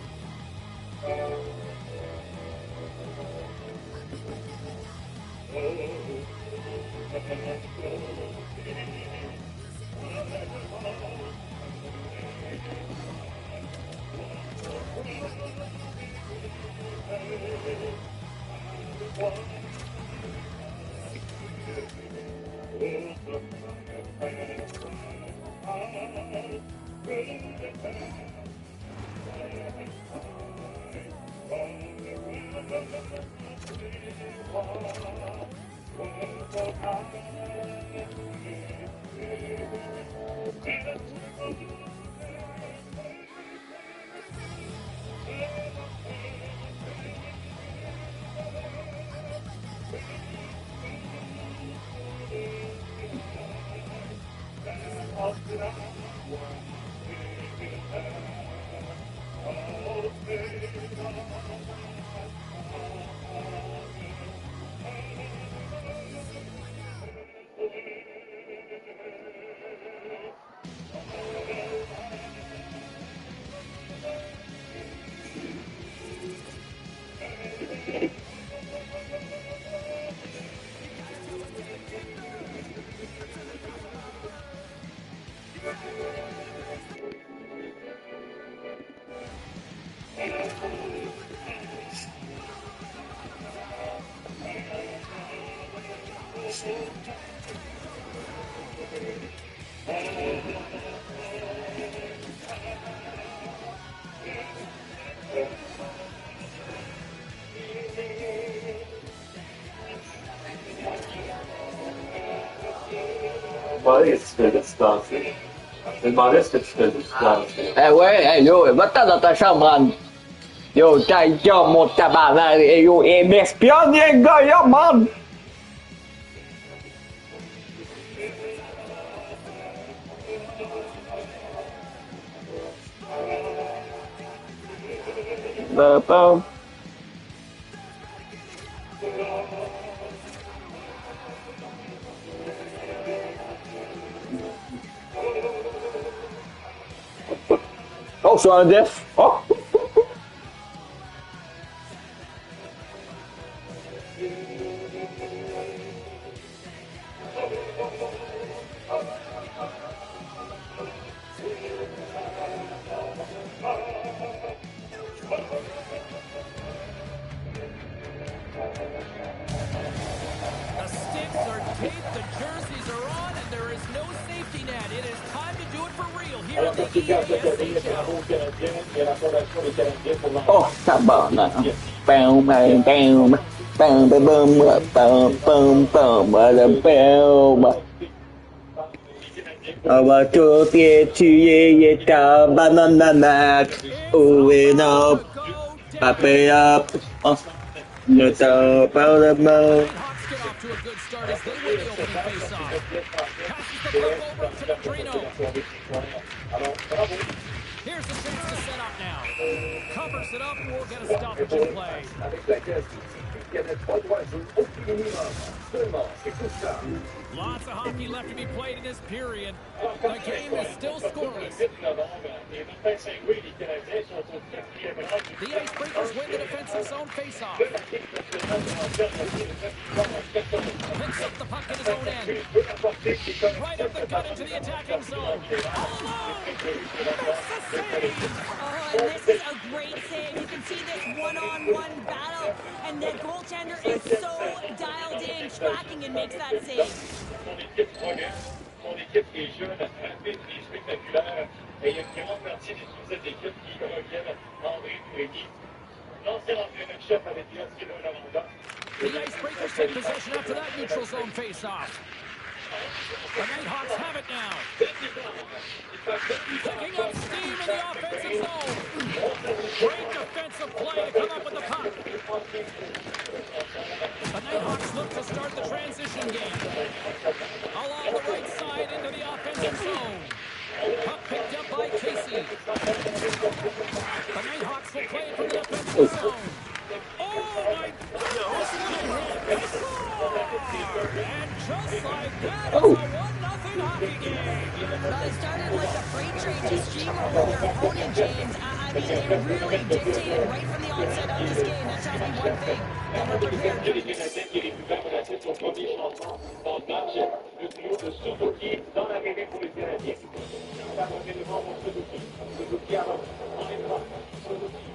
demandais si tu faisais du dancing. Je me demandais ce que tu faisais du dancing. Eh ouais, hey, yo, va-t'en dans ta chambre, man. Yo, ta gueule, mon tabarnak. Hey, yo, il m'espionne, les gars, yo, man. Bon. Oh, je suis un def. Oh. The sticks are taped, the jerseys are on, and there is no safety net. It is time to do it for real here Alors, in parce que the quand il y a gagné le EASHL. bravo canadien, il y a la fondation des Canadiens pour Oh, tabarnak. Bam, bam, bam. Bam, bam, bam, bam, bam, bam, bam, bam. On va tout tuer et ta banane. Oh, et non. Pape up. Le top of the moon. Nighthawks get off to a good start as they win the opening faceoff. Passes the puck over to Petrino. Here's the chance to set up now. Covers it up and we'll get a stoppage in play. Avec la case qui n'avait pas le droit de jouer aucun minimum. Seulement, écoute ça. Lots of hockey left to be played in this period. The game is still scoreless. The Icebreakers win the defensive zone faceoff. Picks up the puck in his own end. Right up the gut into the attacking zone. All alone! Makes the save! Oh, and this is a great save. You can see this one-on-one battle, and the goaltender is so dialed in, tracking and makes that save. Son équipe progresse, son équipe est jeune, rapide et spectaculaire. Et il y a une grande partie de cette équipe qui reviennent André Pouligny. L'ancien entraîneur-chef avait été attiré d'un mandat. The Icebreakers take possession after that neutral zone face-off. The Nighthawks have it now. Picking up steam in the offensive zone. Great defensive play to come up with the puck. The Nighthawks look to start the transition game. Along the right side into the offensive zone. Puck picked up by Casey. The Nighthawks will play it from the offensive zone. Oh my goodness, what a hit! They score! And just like that, it's a 1-0 hockey game. Well, it started like a freight train to steamroll their opponent, James. I mean, they really dictated right from the onset of this game. That tells me one thing, they were prepared. Les Canadiens qui récupèrent la tête au premier changement dans le match. Le trio de Suzuki dans la mêlée pour les Canadiens. Ça va venir devant pour Suzuki. Suzuki avance. On est droit. Suzuki.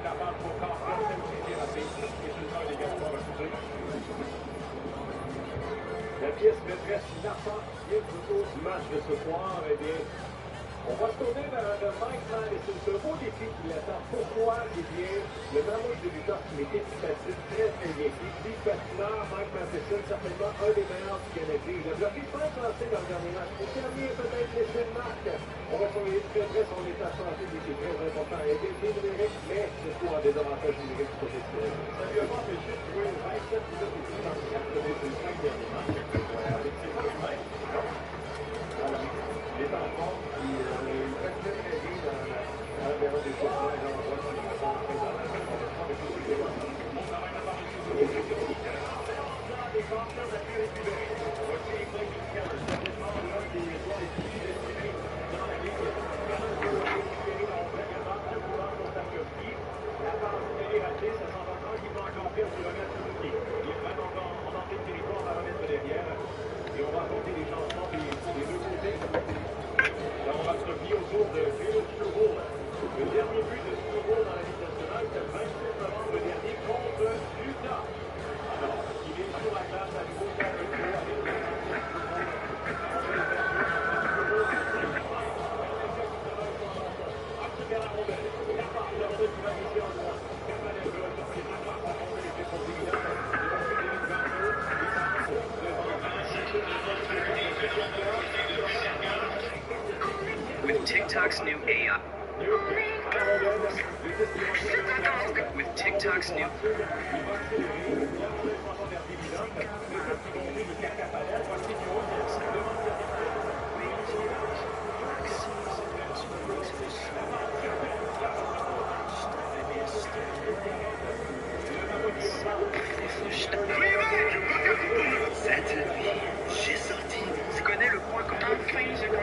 La balle pour Carter, c'est la piste. Et c'est ça, les gars, on va refuser. La pièce maîtresse l'attention du match de ce soir, eh bien, on va se tourner vers Mike Madison. C'est un beau défi qui l'attend. Pourquoi? Eh bien, le mélange de lutteurs qui est efficace, très très bien fait. Pertinent, Mike Madison, certainement un des meilleurs du Canadien. Il a bloqué 5 lancers dans le dernier match. Pour terminer, peut-être laisser une marque. On va surveiller très très son état de santé, c'est très important. Il a été numérique, mais surtout en désavantage numérique du côté de ça lui a pas empêché de jouer 27 minutes et plus dans les 5 derniers matchs. C'est pas le même. Voilà. Il est en forme, puis il fait très très bien dans la période des tournois. Et là, on voit son état de santé dans la compétition avec tous les joueurs. On travaille d'abord avec tous les joueurs. Les campeurs de la récupérée. Voici les points du camp. C'est certainement l'un des joueurs les plus estimés dans la ligue. La passe est ratée, ça s'en va tranquillement qui peut encore faire sur le net Suzuki. Il est vraiment en entrée de territoire, on va remettre derrière. Et on va compter les changements des deux côtés. Là, on va se replier autour de Phil Struble. Le dernier but de Struble dans la Ligue nationale, c'est le 27 novembre dernier. with TikTok's new AI. With TikTok's new. Cette vie, j'ai sorti. Tu connais le point commun? Enfin, je connais.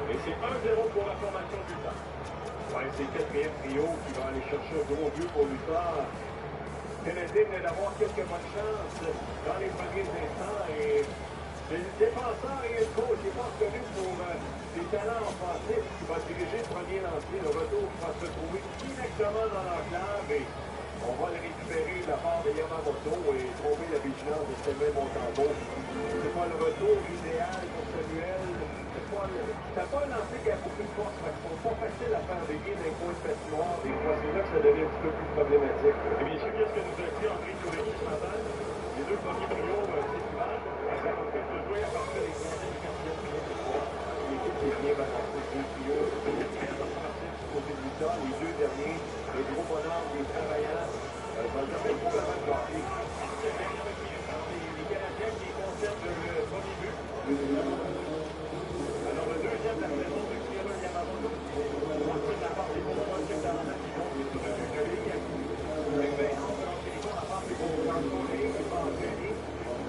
Et c'est 1-0 pour la formation du temps. Ouais, c'est le quatrième trio qui va aller chercher un gros but pour l'UQTR. Canadien vient d'avoir quelques bonnes chances dans les premiers instants et c'est le défenseur et le coach qui est pas reconnu pour ses talents offensifs qui va diriger le premier lancé. Le retour qui va se retrouver directement dans l'enclave et on va le récupérer de la part de Yamamoto et trouver la vigilance de Sylvain Montembeau. C'est pas le retour idéal pour Samuel. C'est pas un lancé qui a beaucoup de force, parce qu'ils sont pas faciles à faire des gains d'un coin de patinoire. Des fois, c'est là que ça devient un petit peu plus problématique. Et bien sûr, qu'est-ce que nous a dit André Tourigny ce matin? Les deux premiers trios titulaires, ça va peut-être jouer à partir des 3e et 4e trios de soir. L'équipe est bien balancée, deux trios, très offensifs du côté de l'Utah. Les deux derniers, les gros bonhommes, les travailleurs, vont jamais pour la même partie. Les Canadiens qui conservent le premier but. Alors, le deuxième de la saison de Kira Yamamoto. Ensuite, la part des bons points de talent à Simon, qui est sur le but de Ligue. Avec Vincent, on lance les bons à part des bons points de Corée, qui va entraîner.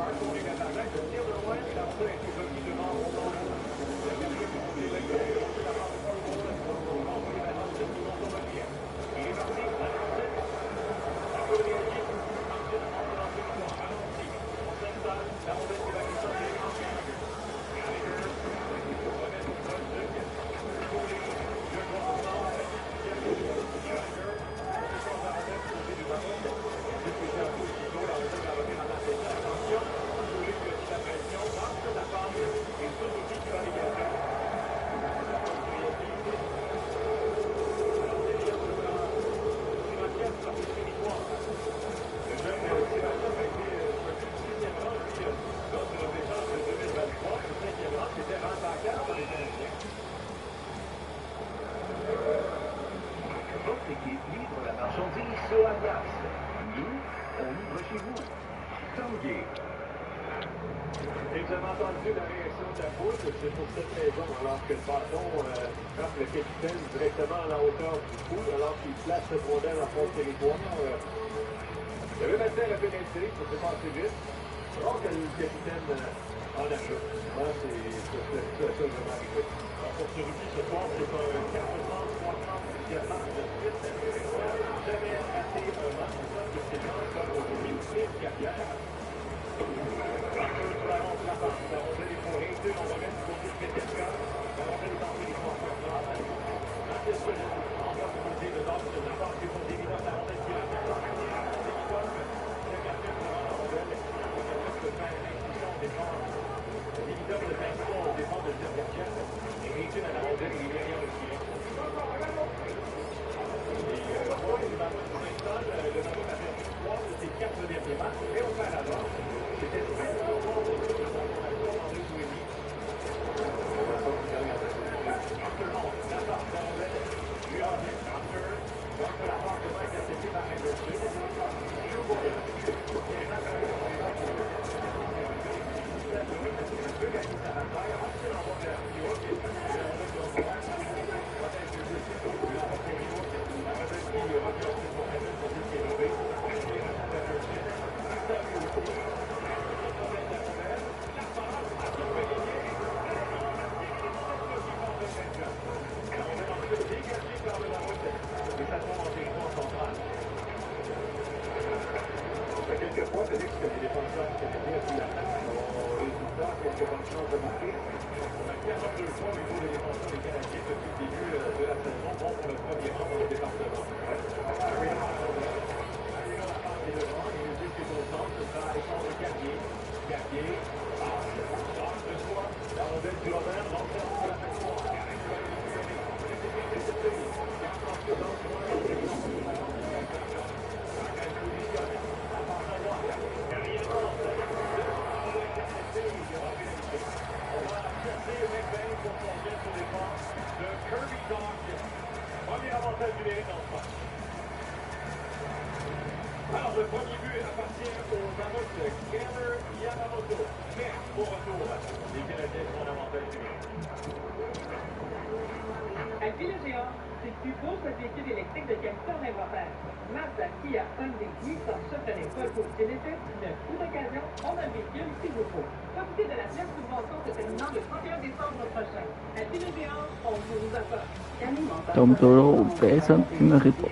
Marc Corée l'attaque, le tir de loin, et la roue a été remis devant Roland. Le gardien qui monte les legs, ensuite la part de Paul Roland, on va envoyer la lance de Simon Thomas-Pierre. Il est parti, à l'entrée. Ça peut réagir. Ensuite, on va lancer le point. Allons-y. On s'installe, la rondelle qui va être sortie en finale. Et vous avez entendu la réaction de la foule, c'est pour cette raison, alors que le bâton frappe le capitaine directement à la hauteur du cou, alors qu'il place cette rondelle en fond de territoire. Il avait maintenant la pénétrer, ça s'est passé vite. Alors que le capitaine en ajoute. C'est cette situation vraiment arrivée. Alors pour ce rookie ce soir, c'est un 4-30-3-30 diamant de suite. Jamais raté un match de séquence comme aujourd'hui, une carrière. fois, Félix, que les défenseurs canadiens ont pris l'attaque au résultat, qu'il n'y a pas de chance de marquer. On a 42 points au niveau des défenseurs des Canadiens depuis le début de la saison. Bon pour le premier rang dans le département. Arena la passe est devant, et le but qui est au centre, ce sera Alexandre Carrier. Carrier, passe de soi, la rondelle du Robert, l'entraînement de la patinoire. Alors, le premier but appartient au Mammouth Gamer Yamamoto. Mais, au retour, les Canadiens sont en avantage numérique. À Ville Géant, c'est plus d'autres véhicules électriques de qualité en inventaire. Mazda, Kia, Hyundai, Nissan, Chevrolet, Volvo, Genesis, neuf ou d'occasion, on a le véhicule s'il vous faut. Profitez de la pleine subvention se terminant le 31 décembre prochain. À Ville Géant, on vous apporte. Tomtoro pesan pinarito.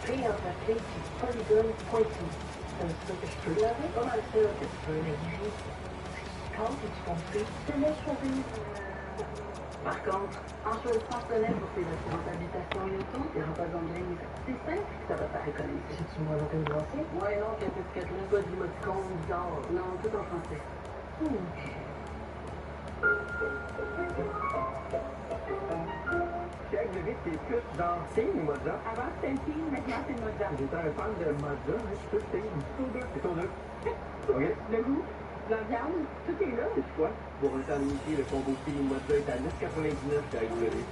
Réemplacé polygone pointu. C'est ça que je peux laver. Pas mal sûr que tu peux l'énergie. Quand tu construis, tu laisses choisir. Par contre, en choisissant Soleil pour tes assurances habitation et auto, tu n'auras pas besoin de ligne. C'est simple, ça va faire économiser. C'est-tu moi dans une lancée? Ouais, non, qu'est-ce que tu pas d'imoticône bizarre. Non, tout en français. Check de vite, t'es plus dans Team ou Mazda? Avant c'était une Team, maintenant c'est une Mazda. J'étais un fan de Mazda, mais je suis plus Team. C'est ton deux. OK. Le goût, l'ambiance, tout est là. C'est quoi? Pour un temps limité, le combo Team Mazda est à 9,99 chez AEW.